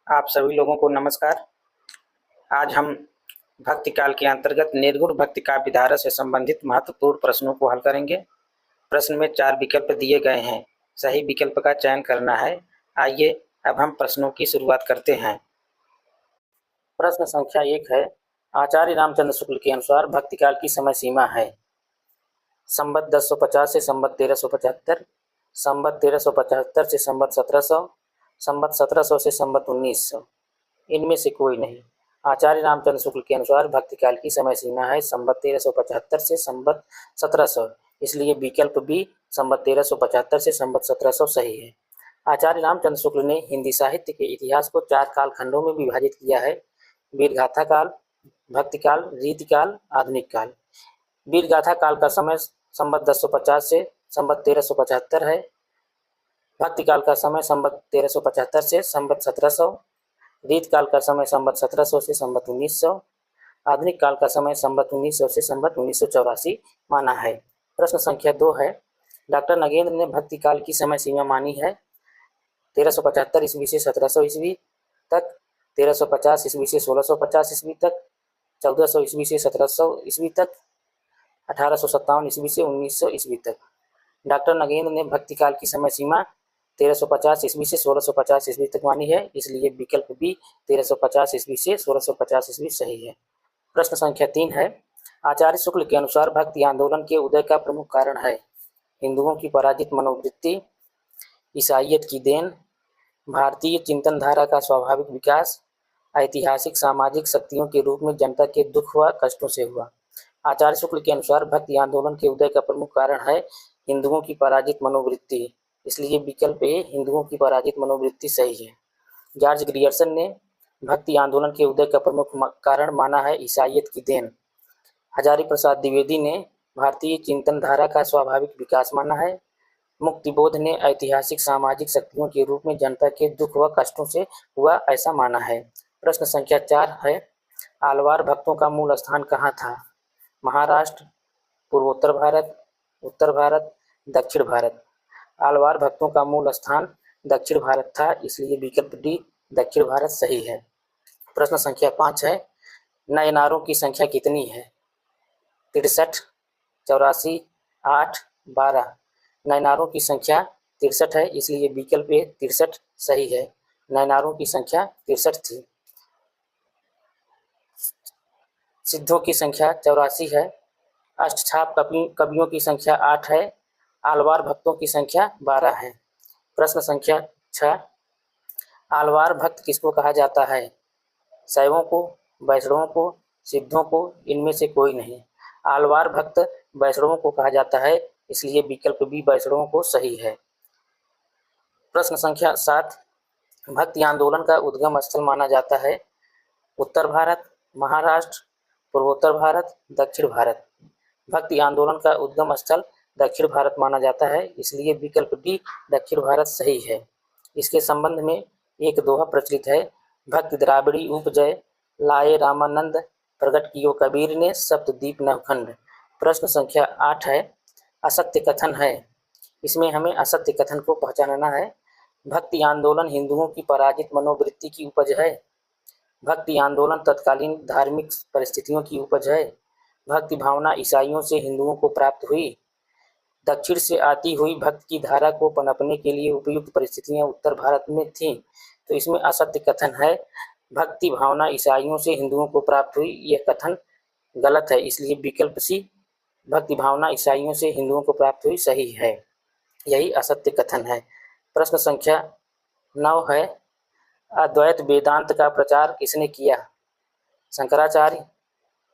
आप सभी लोगों को नमस्कार। आज हम भक्ति काल के अंतर्गत निर्गुण भक्ति काव्य धारा से संबंधित महत्वपूर्ण प्रश्नों को हल करेंगे। प्रश्न में 4 विकल्प दिए गए हैं, सही विकल्प का चयन करना है। आइए अब हम प्रश्नों की शुरुआत करते हैं। प्रश्न संख्या 1 है, आचार्य रामचंद्र शुक्ल के अनुसार भक्ति काल की समय सीमा है संवत 1050 से संवत 1375, संवत 1375 से संवत 1700, संवत 1700 से संवत 1900। इनमें से कोई नहीं। आचार्य रामचंद्र शुक्ल के अनुसार भक्ति काल की समय सीमा है संवत 1375 से संवत 1700, इसलिए विकल्प बी संवत 1375 से संवत 1700 सही है। आचार्य रामचंद्र शुक्ल ने हिंदी साहित्य के इतिहास को 4 कालखंडों में विभाजित किया है: वीरगाथा काल, भक्ति काल, रीति काल, आधुनिक काल। वीरगाथा काल का समय संवत 1050 से संवत 1375 है। भक्ति काल का समय संवत 1375 से संवत 1700, रीत काल का समय संवत 1700 से संवत 1900, आधुनिक काल का समय संवत 1900 से संवत 1984 माना है। प्रश्न संख्या 2 है, डॉक्टर नगेंद्र ने भक्ति काल की समय सीमा मानी है 1375 ईस्वी से 1700 ईस्वी तक, 1350 ईस्वी से 1650 ईस्वी तक, 1400 ईस्वी से 1700 ईस्वी तक, 1857 ईस्वी से 1900 ईस्वी तक। डॉक्टर नगेंद्र ने भक्ति काल की समय सीमा 1350 ईस्वी से 1650 ईस्वी तक मानी है, इसलिए विकल्प बी 1350 ईस्वी से 1650 ईस्वी सही है। प्रश्न संख्या 3 है, आचार्य शुक्ल के अनुसार भक्ति आंदोलन के उदय का प्रमुख कारण है हिंदुओं की पराजित मनोवृत्ति, ईसाइयत की देन, भारतीय चिंतन धारा का स्वाभाविक विकास, ऐतिहासिक सामाजिक शक्तियों के रूप में जनता के दुख व कष्टों से हुआ। आचार्य शुक्ल के अनुसार भक्ति आंदोलन के उदय का प्रमुख कारण है हिंदुओं की पराजित मनोवृत्ति, इसलिए विकल्प ए हिंदुओं की पराजित मनोवृत्ति सही है। जॉर्ज ग्रियर्सन ने भक्ति आंदोलन के उदय का प्रमुख कारण माना है ईसाइयत की देन। हजारी प्रसाद द्विवेदी ने भारतीय चिंतन धारा का स्वाभाविक विकास माना है। मुक्तिबोध ने ऐतिहासिक सामाजिक शक्तियों के रूप में जनता के दुख व कष्टों से हुआ ऐसा माना है। प्रश्न संख्या 4 है, आलवार भक्तों का मूल स्थान कहाँ था? महाराष्ट्र, पूर्वोत्तर भारत, उत्तर भारत, दक्षिण भारत। आलवार भक्तों का मूल स्थान दक्षिण भारत था, इसलिए विकल्प डी दक्षिण भारत सही है। प्रश्न संख्या 5 है, नयनारों की संख्या कितनी है? 63, 84, 8, 12। नयनारों की संख्या 63 है, इसलिए विकल्प ए 63 सही है। नयनारों की संख्या 63 थी। सिद्धों की संख्या 84 है। अष्टछाप कवियों की संख्या 8 है। आलवार भक्तों की संख्या 12 है। प्रश्न संख्या 6, आलवार भक्त किसको कहा जाता है? शैवों को, वैष्णवों को, सिद्धों को, इनमें से कोई नहीं। आलवार भक्त वैष्णवों को कहा जाता है, इसलिए विकल्प बी वैष्णवों को सही है। प्रश्न संख्या 7, भक्ति आंदोलन का उद्गम स्थल माना जाता है उत्तर भारत, महाराष्ट्र, पूर्वोत्तर भारत, दक्षिण भारत। भक्ति आंदोलन का उद्गम स्थल दक्षिण भारत माना जाता है, इसलिए विकल्प डी दक्षिण भारत सही है। इसके संबंध में एक दोहा प्रचलित है, भक्ति द्राविड़ी उपजय लाए रामानंद, प्रकट कियो कबीर ने सप्तद्वीप नवखंड। प्रश्न संख्या 8 है, असत्य कथन है। इसमें हमें असत्य कथन को पहचानना है। भक्ति आंदोलन हिंदुओं की पराजित मनोवृत्ति की उपज है। भक्ति आंदोलन तत्कालीन धार्मिक परिस्थितियों की उपज है। भक्ति भावना ईसाइयों से हिंदुओं को प्राप्त हुई। दक्षिण से आती हुई भक्ति की धारा को पनपने के लिए उपयुक्त परिस्थितियां उत्तर भारत में थीं, तो इसमें असत्य कथन है। भक्ति भावना ईसाइयों से हिंदुओं को प्राप्त हुई, यह कथन गलत है, इसलिए विकल्प सी भक्ति भावना ईसाइयों से हिंदुओं को प्राप्त हुई सही है। यही असत्य कथन है। प्रश्न संख्या 9 है, अद्वैत वेदांत का प्रचार किसने किया? शंकराचार्य,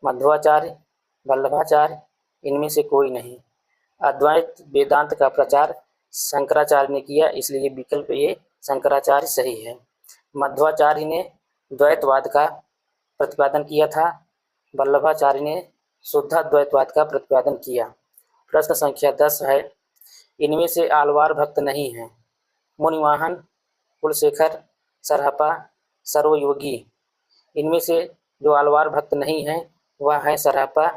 मध्वाचार्य, वल्लभाचार्य, इनमें से कोई नहीं। अद्वैत वेदांत का प्रचार शंकराचार्य ने किया, इसलिए विकल्प ए शंकराचार्य सही है। मध्वाचार्य ने द्वैतवाद का प्रतिपादन किया था। वल्लभाचार्य ने शुद्धाद्वैतवाद का प्रतिपादन किया। प्रश्न संख्या 10 है, इनमें से आलवार भक्त नहीं है। मुनिवाहन, कुलशेखर, सरहपा, सर्वयोगी। इनमें से जो आलवार भक्त नहीं है वह है सरहपा,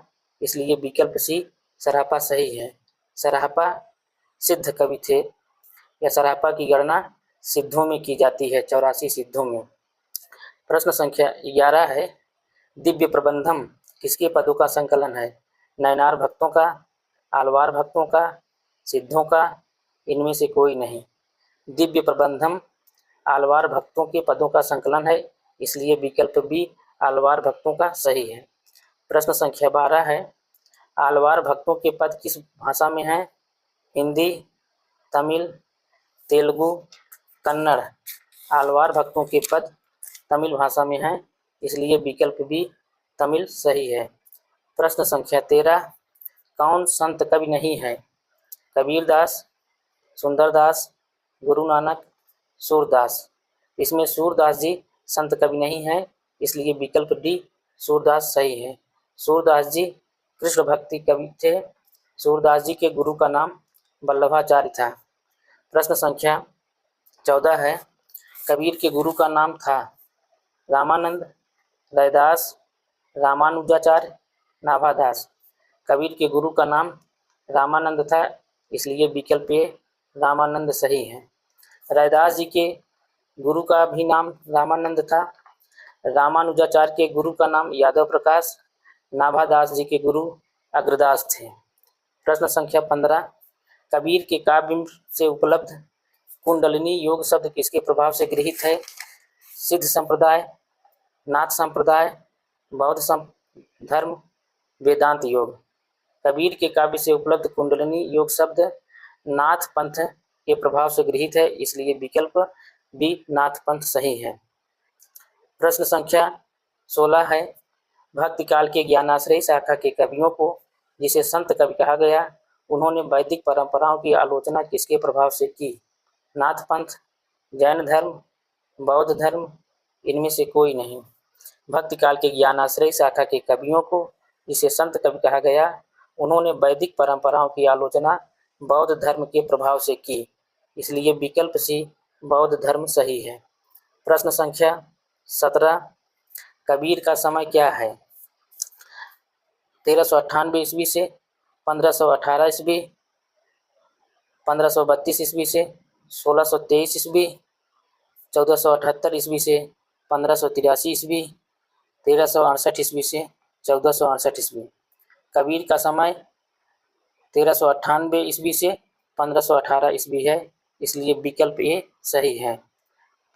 इसलिए विकल्प सी सरहपा सही है। सरहपा सिद्ध कवि थे। या सरहपा की गणना सिद्धों में की जाती है, 84 सिद्धों में। प्रश्न संख्या 11 है, दिव्य प्रबंधम किसके पदों का संकलन है? नयनार भक्तों का, आलवार भक्तों का, सिद्धों का, इनमें से कोई नहीं। दिव्य प्रबंधम आलवार भक्तों के पदों का संकलन है, इसलिए विकल्प बी आलवार भक्तों का सही है। प्रश्न संख्या 12 है, आलवार भक्तों के पद किस भाषा में हैं? हिंदी, तमिल, तेलुगु, कन्नड़। आलवार भक्तों के पद तमिल भाषा में हैं, इसलिए विकल्प बी तमिल सही है। प्रश्न संख्या 13, कौन संत कवि नहीं है? कबीरदास, सुंदरदास, गुरु नानक, सूरदास। इसमें सूरदास जी संत कवि नहीं है, इसलिए विकल्प डी सूरदास सही है। सूरदास जी कृष्ण भक्ति कवि थे। सूरदास जी के गुरु का नाम वल्लभाचार्य था। प्रश्न संख्या 14 है, कबीर के गुरु का नाम था रामानंद, रैदास, रामानुजाचार्य, नाभादास। कबीर के गुरु का नाम रामानंद था, इसलिए विकल्प ए रामानंद सही है। रैदास जी के गुरु का भी नाम रामानंद था। रामानुजाचार्य के गुरु का नाम यादव प्रकाश, नाभादास जी के गुरु अग्रदास थे। प्रश्न संख्या 15, कबीर के काव्य से उपलब्ध कुंडलिनी योग शब्द किसके प्रभाव से गृहीत है? सिद्ध संप्रदाय, नाथ संप्रदाय, बौद्ध धर्म, वेदांत योग। कबीर के काव्य से उपलब्ध कुंडलिनी योग शब्द नाथ पंथ के प्रभाव से गृहीत है, इसलिए विकल्प बी नाथ पंथ सही है। प्रश्न संख्या 16 है, भक्ति काल के ज्ञानाश्रयी शाखा के कवियों को जिसे संत कवि कहा गया, उन्होंने वैदिक परंपराओं की आलोचना किसके प्रभाव से की? नाथ पंथ, जैन धर्म, बौद्ध धर्म, इनमें से कोई नहीं। भक्ति काल के ज्ञानाश्रयी शाखा के कवियों को जिसे संत कवि कहा गया, उन्होंने वैदिक परंपराओं की आलोचना बौद्ध धर्म के प्रभाव से की, इसलिए विकल्प सी बौद्ध धर्म सही है। प्रश्न संख्या 17, कबीर का समय क्या है? 1398 ईस्वी से 1518 ईस्वी, 1532 ईस्वी से 1623 ईस्वी, 1478 ईस्वी से 1583 ईस्वी, 1368 ईस्वी से 1468 ईस्वी। कबीर का समय 1398 ईस्वी से 1518 ईस्वी है, इसलिए विकल्प ए सही है।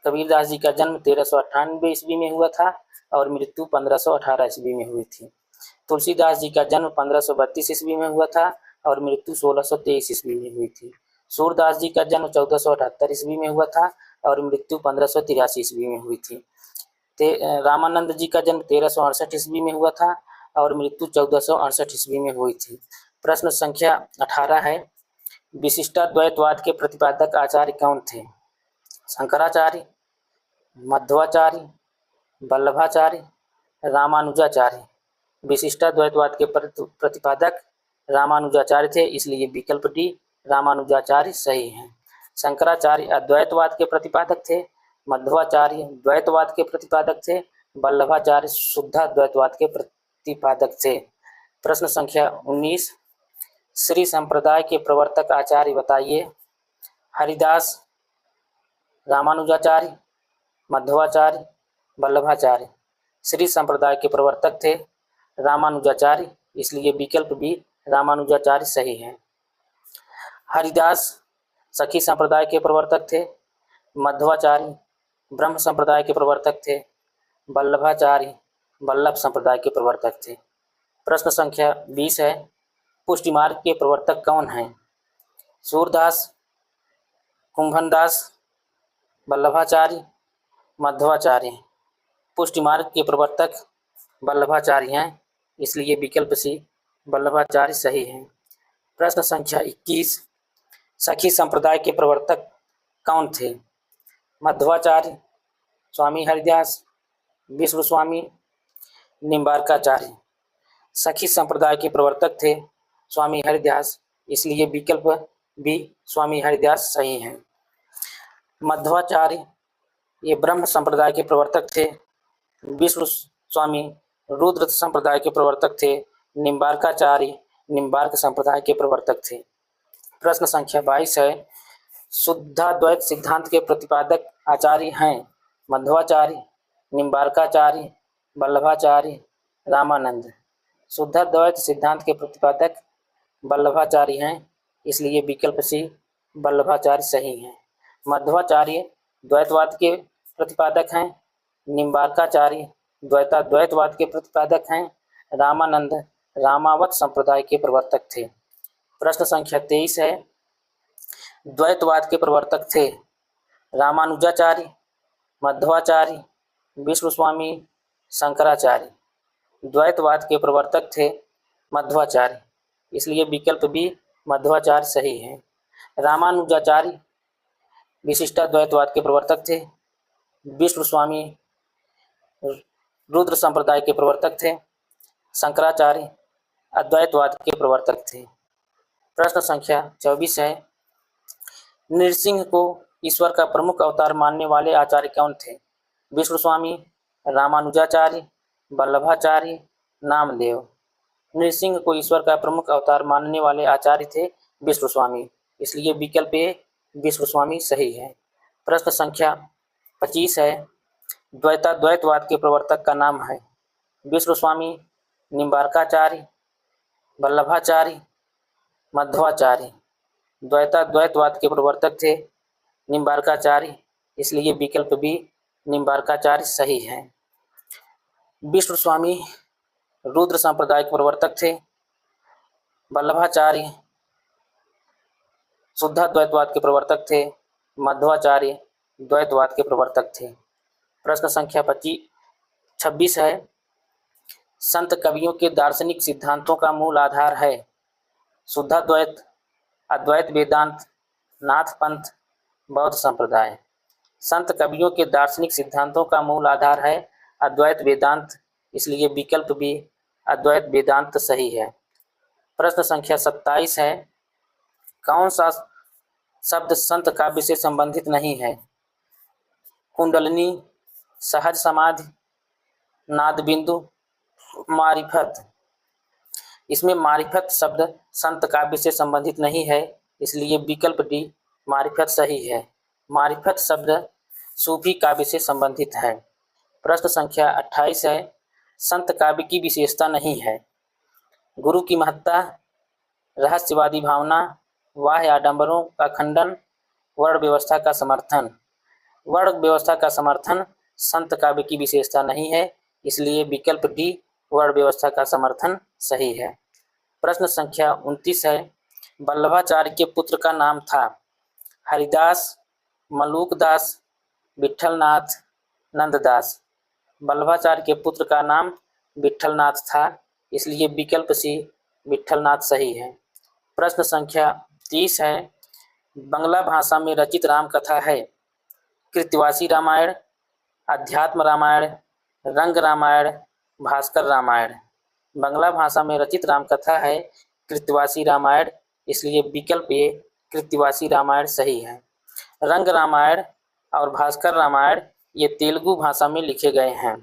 कबीरदास जी का जन्म 1398 ईस्वी में हुआ था और मृत्यु 1518 ईस्वी में हुई थी। तुलसीदास जी का जन्म 1532 ईस्वी में हुआ था और मृत्यु 1623 ईस्वी में हुई थी। सूरदास जी का जन्म 1478 ईस्वी में हुआ था और मृत्यु 1583 ईस्वी में हुई थी। रामानंद जी का जन्म 1368 ईस्वी में हुआ था और मृत्यु 1468 ईस्वी में हुई थी। प्रश्न संख्या 18 है, विशिष्टाद्वैतवाद के प्रतिपादक आचार्य कौन थे? शंकराचार्य, मध्वाचार्य, वल्लभाचार्य, रामानुजाचार्य। विशिष्टाद्वैतवाद के प्रतिपादक रामानुजाचार्य थे, इसलिए विकल्प डी रामानुजाचार्य सही है। शंकराचार्य अद्वैतवाद के प्रतिपादक थे, मध्वाचार्य द्वैतवाद के प्रतिपादक थे, वल्लभाचार्य शुद्धाद्वैतवाद के प्रतिपादक थे। प्रश्न संख्या 19, श्री संप्रदाय के प्रवर्तक आचार्य बताइए। हरिदास, रामानुजाचार्य, मध्वाचार्य, वल्लभाचार्य। श्री संप्रदाय के प्रवर्तक थे रामानुजाचार्य, इसलिए विकल्प बी रामानुजाचार्य सही है। हरिदास सखी संप्रदाय के प्रवर्तक थे, मध्वाचार्य ब्रह्म संप्रदाय के प्रवर्तक थे, वल्लभाचार्य वल्लभ संप्रदाय के प्रवर्तक थे। प्रश्न संख्या 20 है, पुष्टि मार्ग के प्रवर्तक कौन हैं? सूरदास, कुंभनदास, वल्लभाचार्य, मध्वाचार्य। पुष्टि मार्ग के प्रवर्तक वल्लभाचार्य हैं, इसलिए विकल्प सी वल्लभाचार्य सही है। प्रश्न संख्या 21, सखी संप्रदाय के प्रवर्तक कौन थे? मध्वाचार्य, स्वामी हरिदास, विष्णु स्वामी, निम्बार्काचार्य। सखी संप्रदाय के प्रवर्तक थे स्वामी हरिदास, इसलिए विकल्प बी स्वामी हरिदास सही है। मध्वाचार्य ये ब्रह्म संप्रदाय के प्रवर्तक थे, विष्णु स्वामी रुद्र संप्रदाय के प्रवर्तक थे, निम्बार्काचार्य निम्बार्क संप्रदाय के प्रवर्तक थे। प्रश्न संख्या 22 है, शुद्धाद्वैत सिद्धांत के प्रतिपादक आचार्य हैं मध्वाचार्य, निम्बार्काचार्य, वल्लभाचार्य, रामानंद। शुद्ध द्वैत सिद्धांत के प्रतिपादक वल्लभाचार्य हैं, इसलिए विकल्प सी वल्लभाचार्य सही है। मध्वाचार्य द्वैतवाद के प्रतिपादक हैं। निम्बार्काचार्य द्वैतवाद के प्रतिपादक हैं। रामानंद रामावत संप्रदाय के प्रवर्तक थे। प्रश्न संख्या 23 है, द्वैतवाद के प्रवर्तक थे रामानुजाचार्य, मध्वाचार्य, विश्वस्वामी, शंकराचार्य। द्वैतवाद के प्रवर्तक थे मध्वाचार्य, इसलिए विकल्प बी मध्वाचार्य सही है। रामानुजाचार्य विशिष्टाद्वैतवाद के प्रवर्तक थे। विश्वस्वामी रुद्र संप्रदाय के प्रवर्तक थे। शंकराचार्य अद्वैतवाद के प्रवर्तक थे। प्रश्न संख्या 24 है, नृसिंह को ईश्वर का प्रमुख अवतार मानने वाले आचार्य कौन थे? विश्वस्वामी, रामानुजाचार्य, वल्लभाचार्य, नामदेव। नृसिंह को ईश्वर का प्रमुख अवतार मानने वाले आचार्य थे विश्वस्वामी, इसलिए विकल्प ए विश्वस्वामी सही है। प्रश्न संख्या 25 है, द्वैतवाद के प्रवर्तक का नाम है विश्वस्वामी, निम्बार्काचार्य, वल्लभाचार्य, मध्वाचार्य। द्वैतवाद के प्रवर्तक थे निम्बार्काचार्य, इसलिए विकल्प बी निम्बार्काचार्य सही है। विश्वस्वामी रुद्र संप्रदाय के प्रवर्तक थे। वल्लभाचार्य शुद्ध द्वैतवाद के प्रवर्तक थे। मध्वाचार्य द्वैतवाद के प्रवर्तक थे। प्रश्न संख्या 26 है, संत कवियों के दार्शनिक सिद्धांतों का मूल आधार है शुद्धाद्वैत, अद्वैत वेदांत, नाथ पंथ, बौद्ध संप्रदाय। संत कवियों के दार्शनिक सिद्धांतों का मूल आधार है अद्वैत वेदांत, इसलिए विकल्प बी अद्वैत वेदांत सही है। प्रश्न संख्या 27 है, कौन सा शब्द संत काव्य से संबंधित नहीं है? कुंडलिनी, सहज समाधि, नाद बिंदु, मारिफत। इसमें मारिफत शब्द संत काव्य से संबंधित नहीं है, इसलिए विकल्प डी मारिफत सही है। मारिफत शब्द सूफी काव्य से संबंधित है। प्रश्न संख्या 28 है, संत काव्य की विशेषता नहीं है गुरु की महत्ता, रहस्यवादी भावना, बाह्य आडंबरों का खंडन, वर्ण व्यवस्था का समर्थन। वर्ण व्यवस्था का समर्थन संत काव्य की विशेषता नहीं है, इसलिए विकल्प डी वर्ण व्यवस्था का समर्थन सही है। प्रश्न संख्या 29 है, वल्लभाचार्य के पुत्र का नाम था हरिदास, मलूकदास, विठलनाथ, नंददास। वल्लभाचार्य के पुत्र का नाम विठलनाथ था, इसलिए विकल्प सी विठलनाथ सही है। प्रश्न संख्या 30 है, बंगला भाषा में रचित रामकथा है कृत्तिवासी रामायण, अध्यात्म रामायण, रंग रामायण, भास्कर रामायण। बंगला भाषा में रचित रामकथा है कृत्तिवासी रामायण, इसलिए विकल्प ए कृत्तिवासी रामायण सही है। रंग रामायण और भास्कर रामायण ये तेलुगु भाषा में लिखे गए हैं।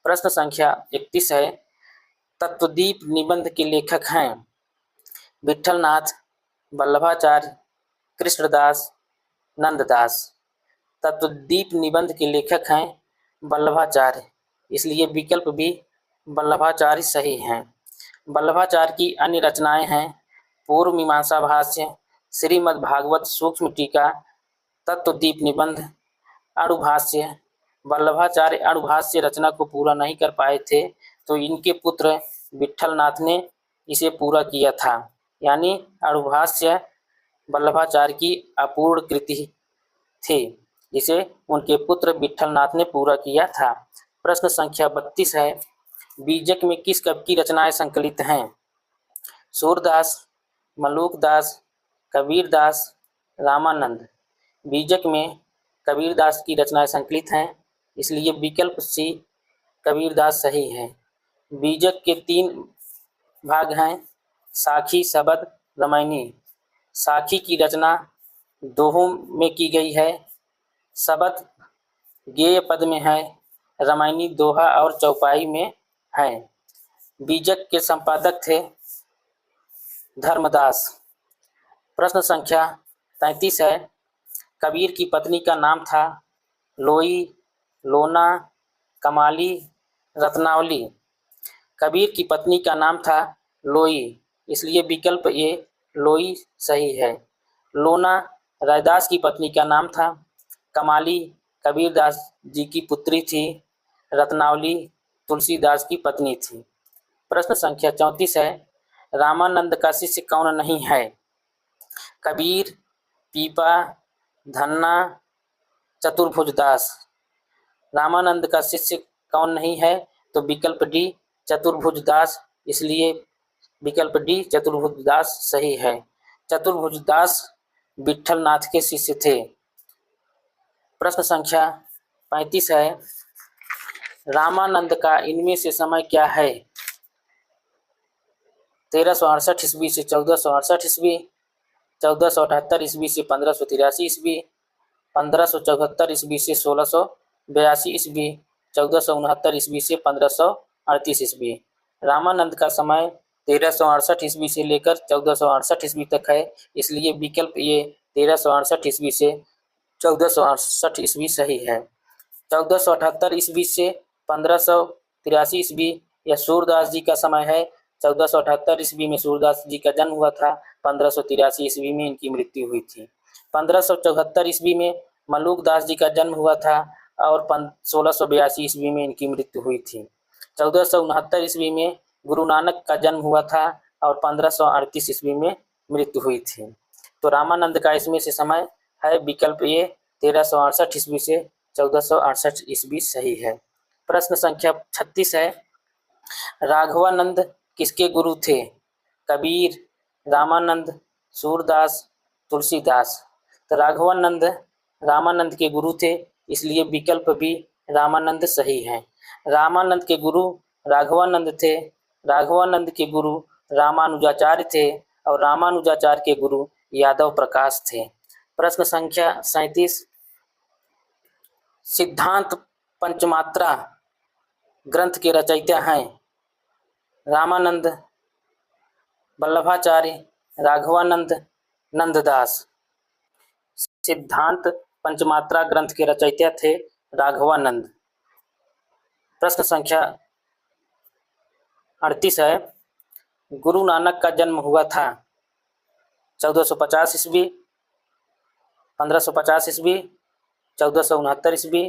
प्रश्न संख्या 31 है, तत्वदीप निबंध के लेखक हैं विठलनाथ, वल्लभाचार्य, कृष्णदास, नंददास। तत्वदीप निबंध के लेखक हैं वल्लभाचार्य, इसलिए विकल्प भी वल्लभाचार्य सही हैं। वल्लभाचार्य की अन्य रचनाएं हैं पूर्व मीमांसा भाष्य, श्रीमद् भागवत सूक्ष्म टीका, तत्वदीप निबंध, अणुभाष्य। वल्लभाचार्य अणुभाष्य रचना को पूरा नहीं कर पाए थे, तो इनके पुत्र विठलनाथ ने इसे पूरा किया था, यानी अणुभाष्य वल्लभाचार्य की अपूर्ण कृति थी, जिसे उनके पुत्र विठलनाथ ने पूरा किया था। प्रश्न संख्या 32 है, बीजक में किस कवि की रचनाएं संकलित हैं? सूरदास, मलूकदास, कबीरदास, रामानंद। बीजक में कबीरदास की रचनाएं संकलित हैं, इसलिए विकल्प सी कबीरदास सही है। बीजक के 3 भाग हैं साखी, शबद, रामायणी। साखी की रचना दोहों में की गई है, शबद गेय पद में है, रामायणी दोहा और चौपाई में है। बीजक के संपादक थे धर्मदास। प्रश्न संख्या 33 है, कबीर की पत्नी का नाम था लोई, लोना, कमाली, रत्नावली। कबीर की पत्नी का नाम था लोई, इसलिए विकल्प ए लोई सही है। लोना रैदास की पत्नी का नाम था। कमाली कबीरदास जी की पुत्री थी। रत्नावली तुलसीदास की पत्नी थी। प्रश्न संख्या 34 है, रामानंद का शिष्य कौन नहीं है? कबीर, पीपा, धन्ना, चतुर्भुजदास। रामानंद का शिष्य कौन नहीं है? तो विकल्प डी चतुर्भुजदास, इसलिए विकल्प डी चतुर्भुजदास सही है। चतुर्भुजदास विठलनाथ के शिष्य थे। प्रश्न संख्या 35 है, रामानंद का इनमें से समय क्या है? 1368 ईस्वी से 1468 ईस्वी, 1478 ईस्वी से 1583 ईस्वी, 1574 ईस्वी से 1682 ईस्वी, 1469 ईस्वी से 1538 ईस्वी। रामानंद का समय 1368 ईस्वी से लेकर 1468 ईस्वी तक है, इसलिए विकल्प ये 1368 ईस्वी से 1468 ईस्वी सही है। 1478 ईस्वी से 1583 ईस्वी यह सूरदास जी का समय है। 1478 ईस्वी में सूरदास जी का जन्म हुआ था, 1583 ईस्वी में इनकी मृत्यु हुई थी। 1574 ईस्वी में मलूक दास जी का जन्म हुआ था और 1682 ईस्वी में इनकी मृत्यु हुई थी। 1469 ईस्वी में गुरु नानक का जन्म हुआ था और 1538 ईस्वी में मृत्यु हुई थी। तो रामानंद का इसमें से समय है विकल्प ये 1368 ईस्वी से 1468 ईस्वी सही है। प्रश्न संख्या 36 है, राघवानंद किसके गुरु थे? कबीर, रामानंद, सूरदास, तुलसीदास। तो रामानंद के गुरु थे, इसलिए विकल्प भी रामानंद सही है। रामानंद के गुरु राघवानंद थे। राघवानंद के गुरु रामानुजाचार्य थे और रामानुजाचार्य के गुरु यादव प्रकाश थे। प्रश्न संख्या 37, सिद्धांत पंचमात्रा ग्रंथ के रचयिता हैं रामानंद, वल्लभाचार्य, राघवानंद, नंददास। सिद्धांत पंचमात्रा ग्रंथ के रचयिता थे राघवानंद। प्रश्न संख्या 38 है, गुरु नानक का जन्म हुआ था 1450 ईस्वी, 1550 ईस्वी, 1469 ईस्वी,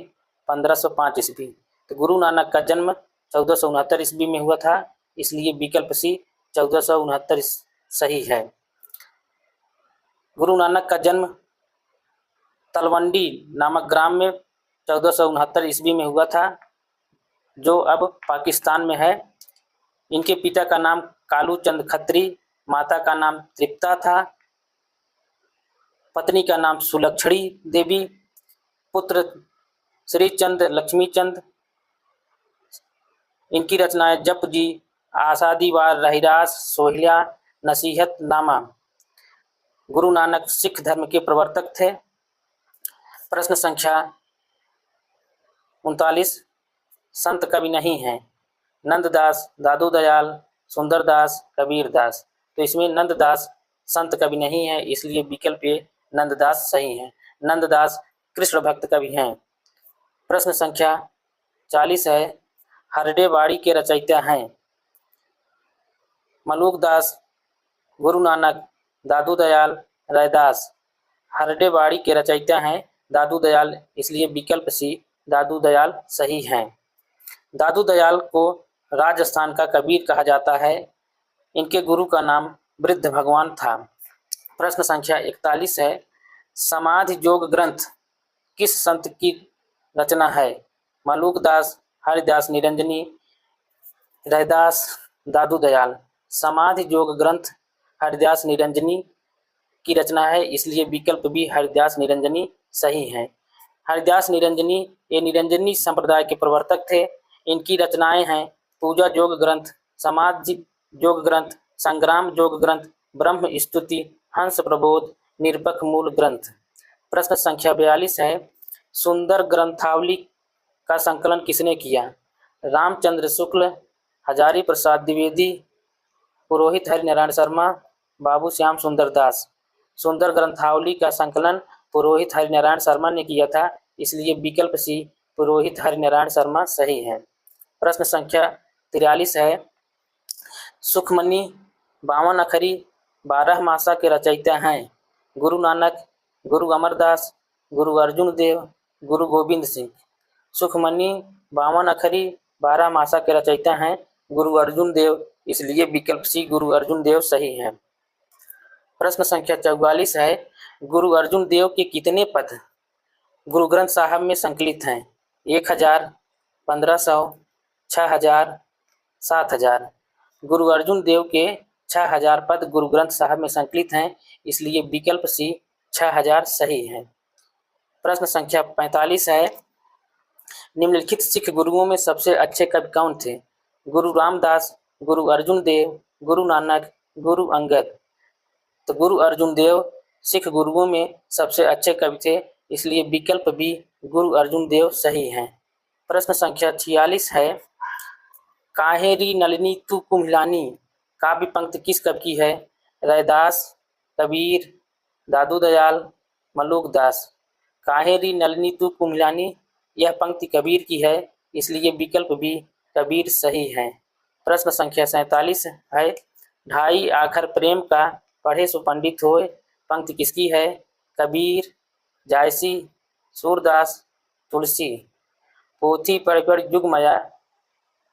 1505 ईस्वी। तो गुरु नानक का जन्म 1469 ईस्वी में हुआ था, इसलिए विकल्प सी 1469 सही है। गुरु नानक का जन्म तलवंडी नामक ग्राम में 1469 ईस्वी में हुआ था, जो अब पाकिस्तान में है। इनके पिता का नाम कालू चंद खत्री, माता का नाम तृप्ता था, पत्नी का नाम सुलक्षणी देवी, पुत्र श्रीचंद लक्ष्मीचंद। इनकी रचनाएं जप जी, आसादी वार, रहीरास, सोहिला, नसीहत नामा। गुरु नानक सिख धर्म के प्रवर्तक थे। प्रश्न संख्या 39, संत कवि नहीं है? नंददास, दादू दयाल, सुंदरदास, कबीरदास। तो इसमें नंददास संत कवि नहीं है, इसलिए विकल्प ए नंददास सही है। नंददास कृष्ण भक्त कवि हैं। प्रश्न संख्या 40 है, हरडेवाड़ी के रचयिता हैं मलूकदास, गुरु नानक, दादू दयाल, रैदास। हरडेवाड़ी के रचयिता हैं दादू दयाल, इसलिए विकल्प सी दादू दयाल सही है। दादू दयाल को राजस्थान का कबीर कहा जाता है। इनके गुरु का नाम वृद्ध भगवान था। प्रश्न संख्या 41 है, समाधि योग ग्रंथ किस संत की रचना है? मलूकदास, हरिदास निरंजनी, रैदास, दादू दयाल। समाधि योग ग्रंथ हरिदास निरंजनी की रचना है, इसलिए विकल्प भी हरिदास निरंजनी सही है। हरिदास निरंजनी ये निरंजनी संप्रदाय के प्रवर्तक थे। इनकी रचनाएं हैं पूजा योग ग्रंथ, समाधि योग ग्रंथ, संग्राम योग ग्रंथ, ब्रह्म स्तुति, हंस प्रबोध, निरपक्ष मूल ग्रंथ। प्रश्न संख्या 42 है, सुंदर ग्रंथावली का संकलन किसने किया? रामचंद्र शुक्ल, हजारी प्रसाद द्विवेदी, पुरोहित हरिनारायण शर्मा, बाबू श्याम सुंदर दास। सुंदर ग्रंथावली का संकलन पुरोहित हरिनारायण शर्मा ने किया था, इसलिए विकल्प सी पुरोहित हरिनारायण शर्मा सही है। प्रश्न संख्या 43 है, सुखमनी 52 अखरी 12 मासा के रचयिता हैं। गुरु नानक, गुरु अमरदास, गुरु अर्जुन देव, गुरु गोविंद सिंह। सुखमनी 52 अखरी 12 मासा के रचयिता हैं गुरु अर्जुन देव, इसलिए विकल्प सी गुरु अर्जुन देव सही है। प्रश्न संख्या 44 है, गुरु अर्जुन देव के कितने पद गुरु ग्रंथ साहब में संकलित हैं? 1000, 1500, 6000, 7000। गुरु अर्जुन देव के 6000 पद गुरु ग्रंथ साहब में संकलित हैं, इसलिए विकल्प सी 6000 सही है। प्रश्न संख्या 45 है, निम्नलिखित सिख गुरुओं में सबसे अच्छे कवि कौन थे? गुरु रामदास, गुरु अर्जुन देव, गुरु नानक, गुरु अंगद। तो गुरु अर्जुन देव सिख गुरुओं में सबसे अच्छे कवि थे, इसलिए विकल्प बी गुरु अर्जुन देव सही है। प्रश्न संख्या 46 है, काहेरी नलिनी तू कुम्हिलानी काव्य पंक्ति किस कवि की है? रैदास, कबीर, दादू दयाल, मलूक दास। काहेरी नलिनी तू कुम्हिलानी यह पंक्ति कबीर की है, इसलिए विकल्प बी कबीर सही है। प्रश्न संख्या 47 है, ढाई आखर प्रेम का पढ़े सो पंडित होए पंक्ति किसकी है? कबीर, जायसी, सूरदास, तुलसी। पोथी पढ़ जुग माया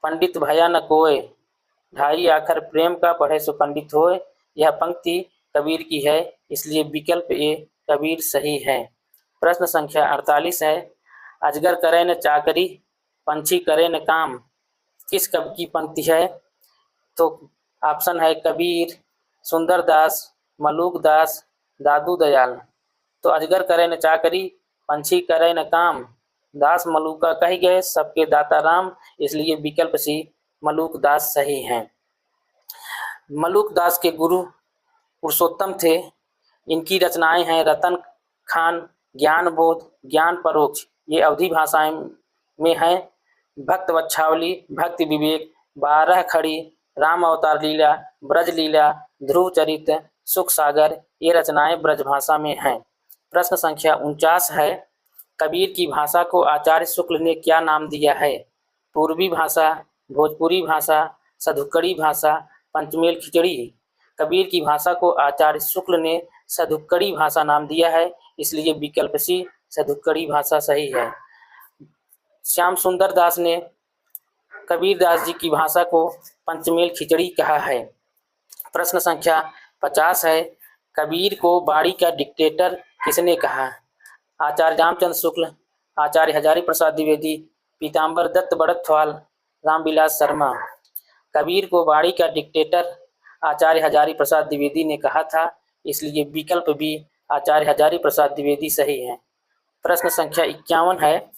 पंडित भया न कोय, ढाई आखर प्रेम का पढ़े सो पंडित होए यह पंक्ति कबीर की है, इसलिए विकल्प ए कबीर सही है। प्रश्न संख्या 48 है, अजगर करे न चाकरी पंछी करे न काम किस कवि की पंक्ति है? तो ऑप्शन है कबीर, सुंदर दास, मलूक दास, दादू दयाल। तो अजगर करे न चाकरी पंछी करे न काम, दास मलूका कही गए सबके दाता राम, इसलिए विकल्प सी मलूक दास सही है। मलूक दास के गुरु पुरुषोत्तम थे। इनकी रचनाएं हैं रतन खान, ज्ञान बोध, ज्ञान परोक्ष, ये अवधी भाषाएं में हैं। भक्त वच्छावली, भक्ति विवेक, 12 खड़ी, राम अवतार लीला, ब्रज लीला, ध्रुव चरित, सुख सागर, ये रचनाएं ब्रजभाषा में हैं। प्रश्न संख्या 49 है, कबीर की भाषा को आचार्य शुक्ल ने क्या नाम दिया है? पूर्वी भाषा, भोजपुरी भाषा, सधुक्कड़ी भाषा, पंचमेल खिचड़ी। कबीर की भाषा को आचार्य शुक्ल ने सधुक्कड़ी भाषा नाम दिया है, इसलिए विकल्प सी सधुक्कड़ी भाषा सही है। श्याम सुंदर दास ने कबीर दास जी की भाषा को पंचमेल खिचड़ी कहा है। प्रश्न संख्या 50 है, कबीर को बाड़ी का डिक्टेटर किसने कहा? आचार्य रामचंद्र शुक्ल, आचार्य हजारी प्रसाद द्विवेदी, पीताम्बर दत्त बड़कथवाल, रामविलास शर्मा। कबीर को बाड़ी का डिक्टेटर आचार्य हजारी प्रसाद द्विवेदी ने कहा था, इसलिए विकल्प बी आचार्य हजारी प्रसाद द्विवेदी सही है। प्रश्न संख्या 51 है,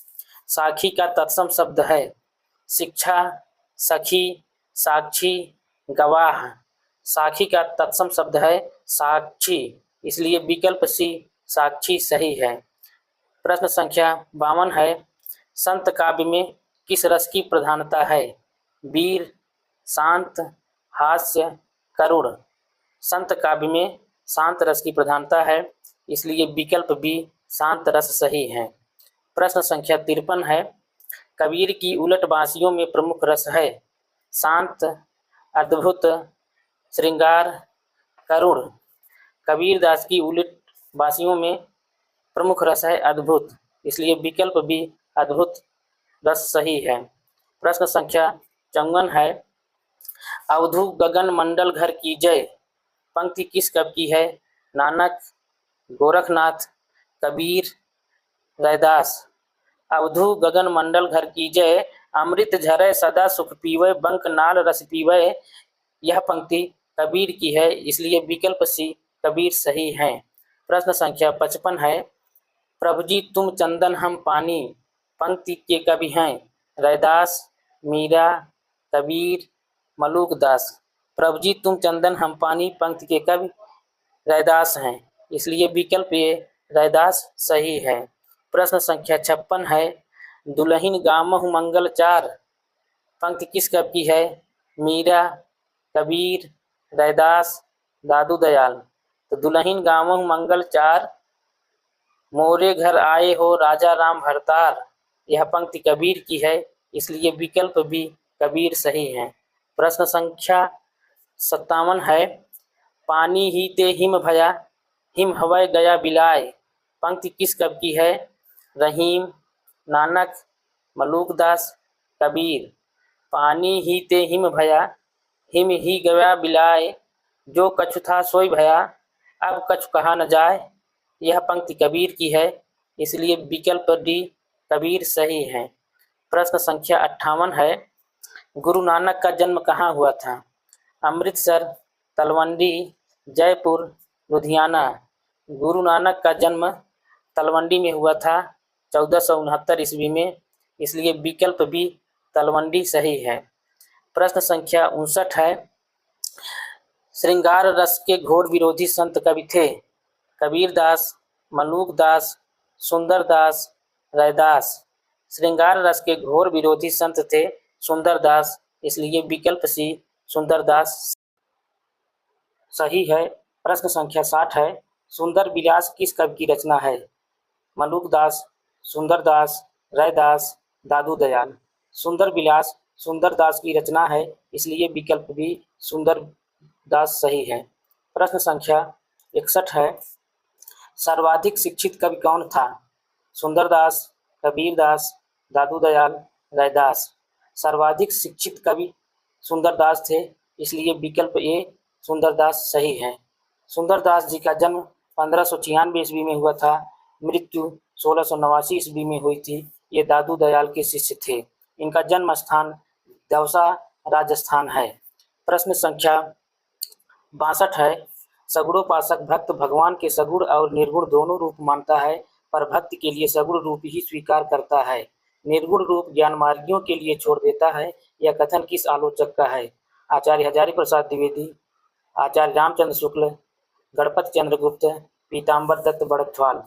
साखी का तत्सम शब्द है? शिक्षा, सखी, साक्षी, गवाह। साखी का तत्सम शब्द है साक्षी, इसलिए विकल्प सी साक्षी सही है। प्रश्न संख्या 52 है, संत काव्य में किस रस की प्रधानता है? वीर, शांत, हास्य, करुण। संत काव्य में शांत रस की प्रधानता है, इसलिए विकल्प बी शांत रस सही है। प्रश्न संख्या 53 है, कबीर की उलट बांसियों में प्रमुख रस है? शांत, अद्भुत, श्रृंगार, करुण। कबीर दास की उलट बांसियों में प्रमुख रस है अद्भुत, इसलिए विकल्प बी अद्भुत रस सही है। प्रश्न संख्या 54 है, अवधू गगन मंडल घर की जय पंक्ति किस कवि की है? नानक, गोरखनाथ, कबीर, रैदास। अवधू गगन मंडल घर की जय, अमृत झरै सदा सुख पीवै, बंक नाल रस पीवै, यह पंक्ति कबीर की है, इसलिए विकल्प सी कबीर सही है। प्रश्न संख्या 55 है, प्रभु जी तुम चंदन हम पानी पंक्ति के कवि हैं? रैदास, मीरा, कबीर, मलूक दास। प्रभु जी तुम चंदन हम पानी पंक्ति के कवि रैदास हैं, इसलिए विकल्प ये रैदास सही है। प्रश्न संख्या 56 है, दुल्हिन गामहु मंगल चार पंक्ति किस कवि की है? मीरा, कबीर, रैदास, दादू दयाल। तो दुल्हिन गामहु मंगल चार, मोरे घर आए हो राजा राम भरतार, यह पंक्ति कबीर की है, इसलिए विकल्प बी कबीर सही है। प्रश्न संख्या 57 है, पानी ही ते हिम भया, हिम हवै गया बिलाए, पंक्ति किस कवि की है? रहीम, नानक, मलूकदास, कबीर। पानी ही ते हिम भया, हिम ही गया बिलाए, जो कछु था सोई भया, अब कछु कहा न जाए, यह पंक्ति कबीर की है, इसलिए विकल्प डी कबीर सही है। प्रश्न संख्या 58 है, गुरु नानक का जन्म कहाँ हुआ था? अमृतसर, तलवंडी, जयपुर, लुधियाना। गुरु नानक का जन्म तलवंडी में हुआ था 1469 ईस्वी में, इसलिए विकल्प बी तलवंडी सही है। प्रश्न संख्या 59 है, श्रृंगार रस के घोर विरोधी संत कवि थे? कबीरदास, मलूकदास, सुंदरदास, रैदास। श्रृंगार रस के घोर विरोधी संत थे सुंदरदास, इसलिए विकल्प सी सुंदरदास सही है। प्रश्न संख्या 60 है, सुंदर विलास किस कवि की रचना है? मलूकदास, सुंदरदास, रैदास, दादू दयाल। सुंदर विलास सुंदरदास की रचना है, इसलिए विकल्प भी सुंदरदास सही है। प्रश्न संख्या 61 है, सर्वाधिक शिक्षित कवि कौन था? सुंदरदास, कबीरदास, दादू दयाल, रैदास। सर्वाधिक शिक्षित कवि सुंदरदास थे, इसलिए विकल्प ए सुंदरदास सही है। सुंदरदास जी का जन्म 1596 ईस्वी में हुआ था, मृत्यु 1689 ईस्वी में हुई थी। ये दादू दयाल के शिष्य थे। इनका जन्म स्थान दौसा, राजस्थान है। प्रश्न संख्या 62 है, सगुणोपासक भक्त भगवान के सगुण और निर्गुण दोनों रूप मानता है, पर भक्त के लिए सगुण रूप ही स्वीकार करता है। निर्गुण रूप ज्ञान मार्गियों के लिए छोड़ देता है, यह कथन किस आलोचक का है? आचार्य हजारी प्रसाद द्विवेदी, आचार्य रामचंद्र शुक्ल, गणपति चंद्र गुप्त, पीताम्बर दत्त बड़कथवाल।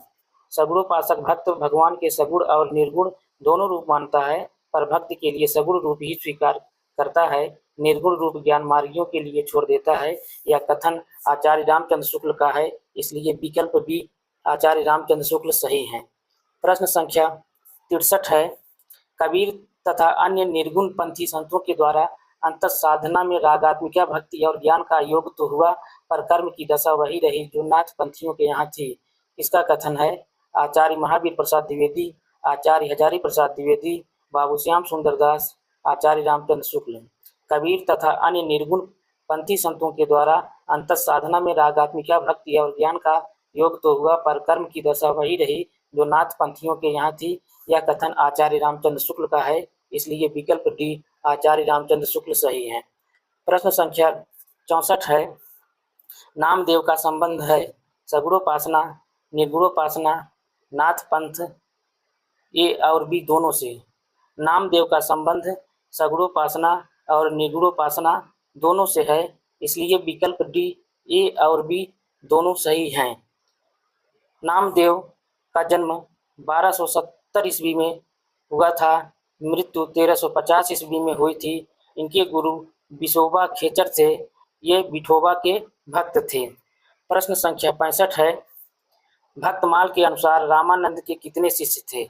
सगुणोपासक भक्त भगवान के सगुण और निर्गुण दोनों रूप मानता है, पर भक्त के लिए सगुण रूप ही स्वीकार करता है, निर्गुण रूप ज्ञान मार्गियों के लिए छोड़ देता है, यह कथन आचार्य रामचंद्र शुक्ल का है, इसलिए विकल्प बी आचार्य रामचंद्र शुक्ल सही है। प्रश्न संख्या 63 है, कबीर तथा अन्य निर्गुण पंथी संतों के द्वारा अंत साधना में रागात्मिका भक्ति और ज्ञान का योग तो हुआ, पर कर्म की दशा वही रही जो नाथ पंथियों के यहाँ थी। इसका कथन है आचार्य महावीर प्रसाद द्विवेदी, आचार्य हजारी प्रसाद द्विवेदी, बाबू श्याम सुंदर दास, आचार्य रामचंद्र शुक्ल। कबीर तथा अन्य निर्गुण पंथी संतों के द्वारा अंत साधना में रागात्मिका भक्ति और ज्ञान का योग तो हुआ, पर कर्म की दशा वही रही जो नाथ पंथियों के यहाँ थी। यह कथन आचार्य रामचंद्र शुक्ल का है, इसलिए विकल्प डी आचार्य रामचंद्र शुक्ल सही है। प्रश्न संख्या 64 है, नामदेव का संबंध है सगुणोपासना, निर्गुणोपासना, नाथ पंथ ए और बी दोनों से। नामदेव का संबंध सगुणोपासना और निर्गुणोपासना दोनों से है, इसलिए विकल्प डी ए और बी दोनों सही हैं। नामदेव का जन्म 1270 ईस्वी में हुआ था, मृत्यु 1350 ईस्वी में हुई थी। इनके गुरु विठोबा खेचर थे, ये विठोबा के भक्त थे। प्रश्न संख्या 65 है, भक्तमाल के अनुसार रामानंद के कितने शिष्य थे?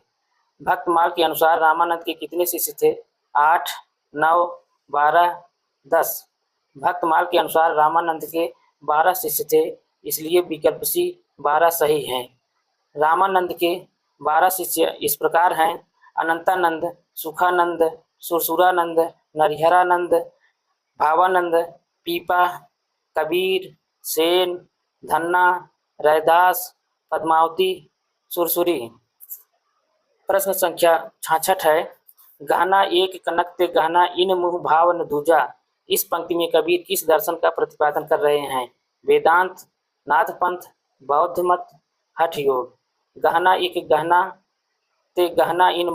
भक्तमाल के अनुसार रामानंद के कितने शिष्य थे? 8, 9, 12, 10। भक्तमाल के अनुसार रामानंद के 12 शिष्य थे, इसलिए विकल्प सी 12 सही है। रामानंद के 12 शिष्य इस प्रकार हैं, अनंतानंद, सुखानंद, सुरसुरानंद, नरिहरानंद, भावानंद, पीपा, कबीर, सेन, धन्ना, रैदास, पद्मावती, सुरसुरी। प्रश्न संख्या 66 है, गहना एक कनक ते गहना इन मुँह भाव न दूजा, इस पंक्ति में कबीर किस दर्शन का प्रतिपादन कर रहे हैं? वेदांत, नाथपंथ, बौद्ध मत, हठ योग। गहना एक गहना ते गहना इन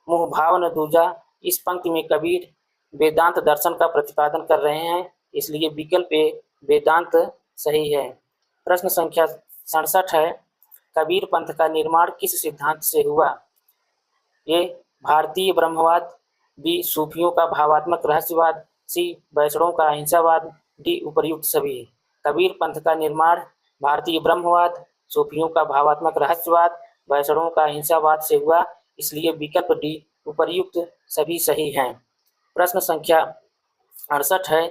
मुँह भाव न दूजा, इस पंक्ति में कबीर वेदांत दर्शन का प्रतिपादन कर रहे हैं, इसलिए विकल्प ए वेदांत सही है। प्रश्न संख्या 67 है, कबीर पंथ का निर्माण किस सिद्धांत से हुआ? ए भारतीय ब्रह्मवाद, बी सूफियों का भावात्मक रहस्यवाद, सी वैष्णवों का अहिंसावाद, डी उपर्युक्त सभी। कबीर पंथ का निर्माण भारतीय ब्रह्मवाद, सूफियों का भावात्मक रहस्यवाद, वैष्णवों का अहिंसावाद से हुआ, इसलिए विकल्प डी उपर्युक्त सभी सही हैं। प्रश्न संख्या 68 है,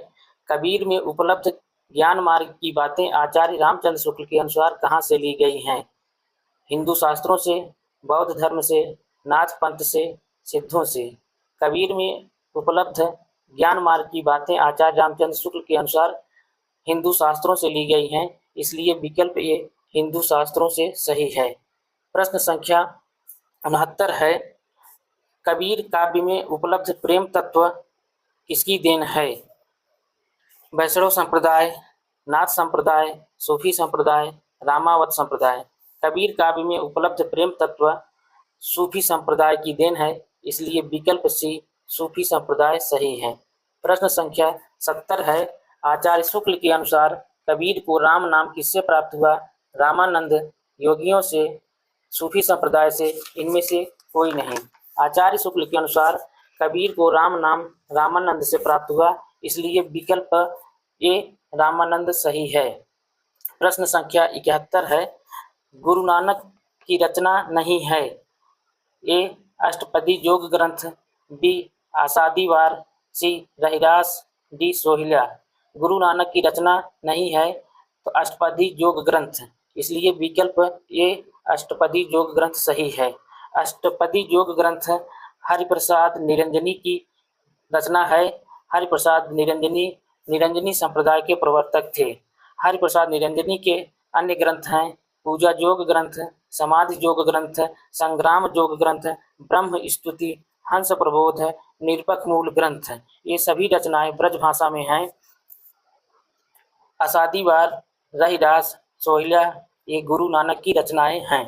कबीर में उपलब्ध ज्ञान मार्ग की बातें आचार्य रामचंद्र शुक्ल के अनुसार कहाँ से ली गई हैं? हिंदू शास्त्रों से, बौद्ध धर्म से, नाथ पंथ से, सिद्धों से। कबीर में उपलब्ध ज्ञान मार्ग की बातें आचार्य रामचंद्र शुक्ल के अनुसार हिंदू शास्त्रों से ली गई हैं, इसलिए विकल्प ए हिंदू शास्त्रों से सही है। प्रश्न संख्या 69 है, कबीर काव्य में उपलब्ध प्रेम तत्व किसकी देन है? वैष्णव संप्रदाय, नाथ संप्रदाय, सूफी संप्रदाय, रामावत संप्रदाय। कबीर काव्य में उपलब्ध प्रेम तत्व सूफी संप्रदाय की देन है, इसलिए विकल्प सी सूफी संप्रदाय सही है। प्रश्न संख्या 70 है, आचार्य शुक्ल के अनुसार कबीर को राम नाम किससे प्राप्त हुआ? रामानंद, योगियों से, सूफी संप्रदाय से, इनमें से कोई नहीं। आचार्य शुक्ल के अनुसार कबीर को राम नाम रामानंद से प्राप्त हुआ, इसलिए विकल्प ए रामानंद सही है। प्रश्न संख्या 71 है, गुरु नानक की रचना नहीं है? ए अष्टपदी योग ग्रंथ, बी आसादी वार, सी रहिरास, डी सोहिला। गुरु नानक की रचना नहीं है तो अष्टपदी योग ग्रंथ, इसलिए विकल्प ए अष्टपदी योग ग्रंथ सही है। अष्टपदी योग ग्रंथ हरिप्रसाद निरंजनी की रचना है। हरिप्रसाद निरंजनी संप्रदाय के प्रवर्तक थे। हरिप्रसाद निरंजनी के अन्य ग्रंथ हैं पूजा योग ग्रंथ, समाधि योग ग्रंथ, संग्राम योग ग्रंथ, ब्रह्म स्तुति, हंस प्रबोध, निरपक मूल ग्रंथ। ये सभी रचनाएं ब्रज भाषा में हैं। असादीवार, रहिदास, सोहिला ये गुरु नानक की रचनाएं हैं।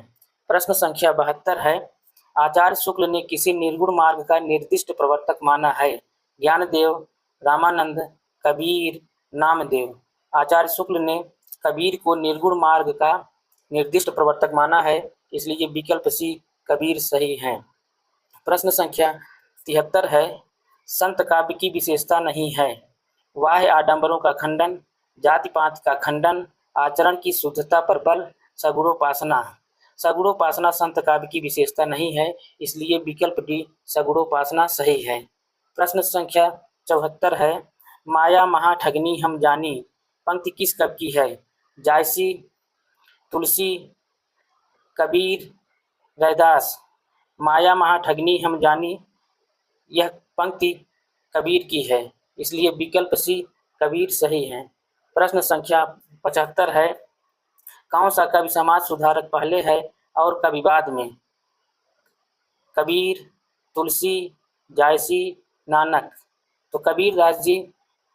प्रश्न संख्या 72 है, आचार्य शुक्ल ने किसी निर्गुण मार्ग का निर्दिष्ट प्रवर्तक माना है? ज्ञानदेव, रामानंद, कबीर, नामदेव। आचार्य शुक्ल ने कबीर को निर्गुण मार्ग का निर्दिष्ट प्रवर्तक माना है, इसलिए विकल्प सी कबीर सही है। प्रश्न संख्या 73 है, संत काव्य की विशेषता नहीं है? वाह्य आडंबरों का खंडन, जाति पात का खंडन, आचरण की शुद्धता पर बल, सगुणोपासना। सगुणोपासना संत काव्य की विशेषता नहीं है, इसलिए विकल्प डी सगुणोपासना सही है। प्रश्न संख्या 74 है, माया महा ठगनी हम जानी पंक्ति किस कवि की है? जायसी, तुलसी, कबीर, रैदास। माया महा ठगनी हम जानी यह पंक्ति कबीर की है, इसलिए विकल्प सी कबीर सही है। प्रश्न संख्या 75 है, कौन सा कवि समाज सुधारक पहले है और कवि बाद में? कबीर, तुलसी, जायसी, नानक। तो कबीर दास जी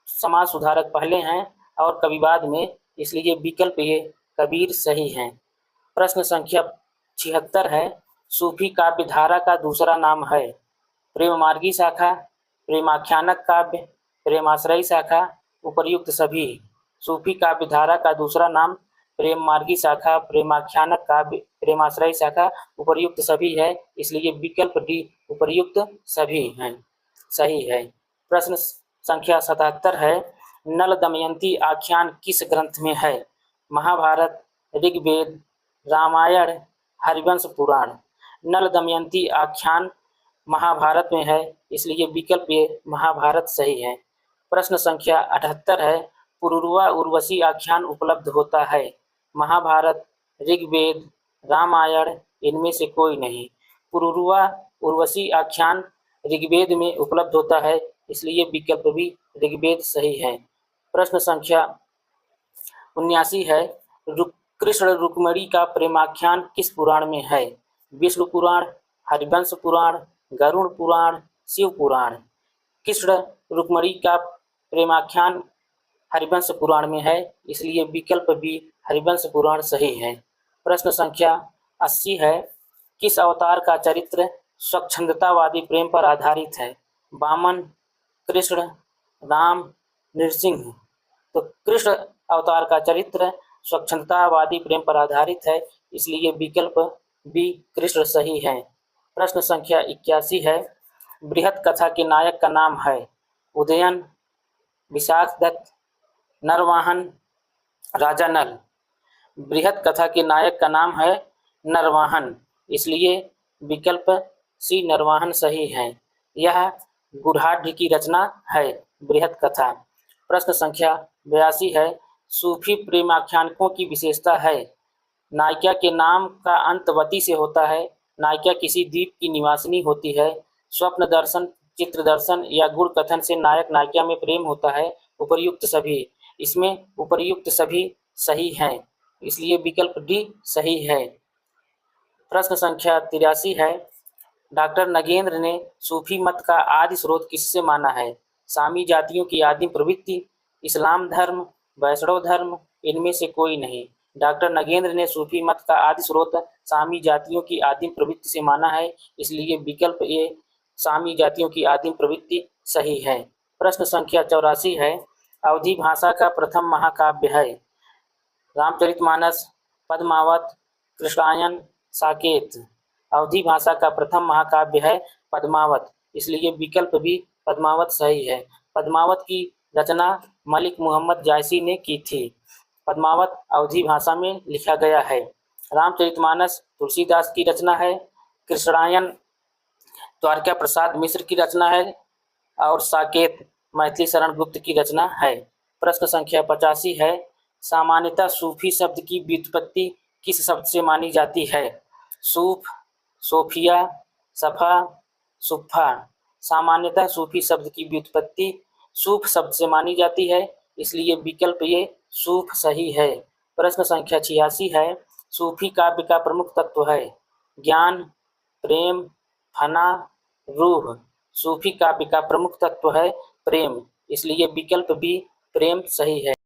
समाज सुधारक पहले हैं और कवि बाद में, इसलिए विकल्प ये कबीर सही है। प्रश्न संख्या 76 है, सूफी काव्य धारा का दूसरा नाम है? प्रेम मार्गी शाखा, प्रेमाख्यानक काव्य, प्रेमाश्रयी शाखा, उपर्युक्त सभी। सूफी काव्य धारा का दूसरा नाम प्रेम मार्गी शाखा, प्रेमाख्यानक काव्य, प्रेमाश्रयी शाखा, उपर्युक्त सभी है, इसलिए विकल्प डी उपर्युक्त सभी हैं सही है। प्रश्न संख्या 77 है, नल दमयंती आख्यान किस ग्रंथ में है? महाभारत, ऋग्वेद, रामायण, हरिवंश पुराण। नल दमयंती आख्यान महाभारत में है, इसलिए विकल्प ये महाभारत सही है। प्रश्न संख्या 78 है, पुरुरवा उर्वशी आख्यान उपलब्ध होता है? महाभारत, ऋग्वेद, रामायण, इनमें से कोई नहीं। पुरुरवा उर्वशी आख्यान ऋग्वेद में उपलब्ध होता है, इसलिए विकल्प भी ऋग्वेद सही है। प्रश्न संख्या 79 है, कृष्ण रुक्मिणी का प्रेमाख्यान किस पुराण में है? विष्णु पुराण, हरिवंश पुराण, गरुड़ पुराण, शिव पुराण। कृष्ण रुक्मिणी का प्रेमाख्यान हरिवंश पुराण में है, इसलिए विकल्प भी हरिवंश पुराण सही है। प्रश्न संख्या 80 है, किस अवतार का चरित्र स्वच्छंदतावादी प्रेम पर आधारित है? वामन, कृष्ण, राम, नृसिंह। तो कृष्ण अवतार का चरित्र स्वच्छंदतावादी प्रेम पर आधारित है, इसलिए विकल्प बी कृष्ण सही है। प्रश्न संख्या 81 है, बृहत कथा के नायक का नाम है? उदयन, विशाखदत्त, नरवाहन, राजा नल। बृहत कथा के नायक का नाम है नरवाहन, इसलिए विकल्प सी नरवाहन सही हैं। यह गुढ़ाढ्य की रचना है। बृहत कथा। प्रश्न संख्या 82 है। सूफी प्रेमाख्यानकों की विशेषता है। नायिका के नाम का अंत वती से होता है। नायिका किसी द्वीप की निवासिनी होती है। स्वप्न दर्शन, चित्र दर्शन या गुण कथन से नायक नायिका में प्रेम होता है। उपर्युक्त सभी। इसमें उपर्युक्त सभी सही हैं, इसलिए विकल्प डी सही है। प्रश्न संख्या 83 है। डॉक्टर नगेंद्र ने सूफी मत का आदि स्रोत किससे माना है? सामी जातियों की आदिम प्रवृत्ति, इस्लाम धर्म, वैष्णव धर्म, इनमें से कोई नहीं। डॉक्टर नगेंद्र ने सूफी मत का आदि स्रोत सामी जातियों की आदिम प्रवृत्ति से माना है, इसलिए विकल्प ए सामी जातियों की आदिम प्रवृत्ति सही है। प्रश्न संख्या 84 है। अवधी भाषा का प्रथम महाकाव्य है। रामचरितमानस, पद्मावत, कृष्णायन, साकेत। अवधी भाषा का प्रथम महाकाव्य है पद्मावत, इसलिए विकल्प भी पद्मावत सही है। पद्मावत की रचना मलिक मुहम्मद जायसी ने की थी। पद्मावत अवधी भाषा में लिखा गया है। रामचरितमानस तुलसीदास की रचना है। कृष्णायन द्वारका प्रसाद मिश्र की रचना है और साकेत मैथिली शरण गुप्त की रचना है। प्रश्न संख्या 85 है। सामान्यतः सूफी शब्द की व्युत्पत्ति किस शब्द से मानी जाती है? सूफ, सोफिया, सफा, सुफ़ा। सामान्यतः सूफी शब्द की व्युत्पत्ति सूफ शब्द से मानी जाती है, इसलिए विकल्प ये सूफ सही है। प्रश्न संख्या 86 है। सूफी काव्य का प्रमुख तत्व है। ज्ञान, प्रेम, फना, रूह। सूफी काव्य का प्रमुख तत्व है प्रेम, इसलिए विकल्प बी प्रेम सही है।